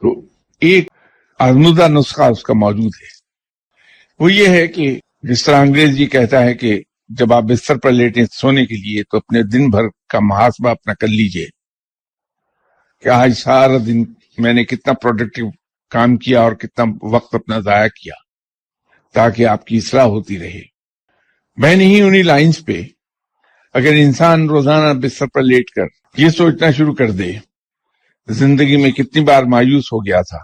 تو ایک آزمودہ نسخہ اس کا موجود ہے، وہ یہ ہے کہ جس طرح انگریز جی کہتا ہے کہ جب آپ بستر پر لیٹیں سونے کے لیے تو اپنے دن بھر کا محاسبہ اپنا کر لیجئے کہ آج سارا دن میں نے کتنا پروڈکٹیو کام کیا اور کتنا وقت اپنا ضائع کیا، تاکہ آپ کی اصلاح ہوتی رہے۔ میں نہیں انہی لائنز پہ اگر انسان روزانہ بستر پر لیٹ کر یہ سوچنا شروع کر دے زندگی میں کتنی بار مایوس ہو گیا تھا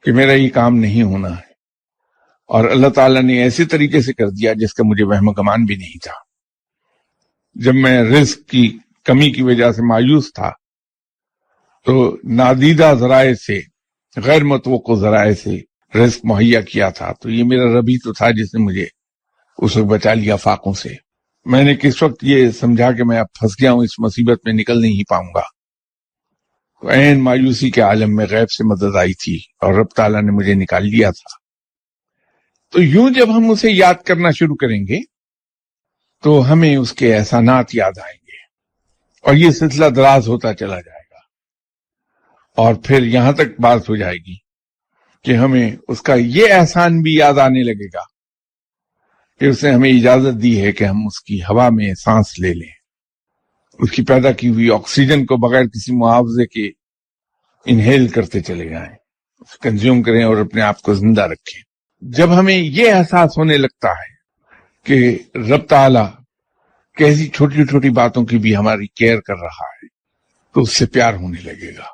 کہ میرا یہ کام نہیں ہونا ہے، اور اللہ تعالیٰ نے ایسے طریقے سے کر دیا جس کا مجھے وہم و گمان بھی نہیں تھا۔ جب میں رزق کی کمی کی وجہ سے مایوس تھا تو نادیدہ ذرائع سے، غیر متوقع ذرائع سے رزق مہیا کیا تھا، تو یہ میرا رب ہی تو تھا جس نے مجھے اس وقت بچا لیا فاقوں سے۔ میں نے کس وقت یہ سمجھا کہ میں اب پھنس گیا ہوں، اس مصیبت میں نکل نہیں پاؤں گا، تو عین مایوسی کے عالم میں غیب سے مدد آئی تھی اور رب تعالیٰ نے مجھے نکال لیا تھا۔ تو یوں جب ہم اسے یاد کرنا شروع کریں گے تو ہمیں اس کے احسانات یاد آئیں گے، اور یہ سلسلہ دراز ہوتا چلا جائے گا، اور پھر یہاں تک بات ہو جائے گی کہ ہمیں اس کا یہ احسان بھی یاد آنے لگے گا کہ اس نے ہمیں اجازت دی ہے کہ ہم اس کی ہوا میں سانس لے لیں، اس کی پیدا کی ہوئی آکسیجن کو بغیر کسی معاوضے کے انہیل کرتے چلے جائیں، کنزیوم کریں اور اپنے آپ کو زندہ رکھیں۔ جب ہمیں یہ احساس ہونے لگتا ہے کہ رب تعالیٰ کیسی چھوٹی چھوٹی باتوں کی بھی ہماری کیئر کر رہا ہے، تو اس سے پیار ہونے لگے گا۔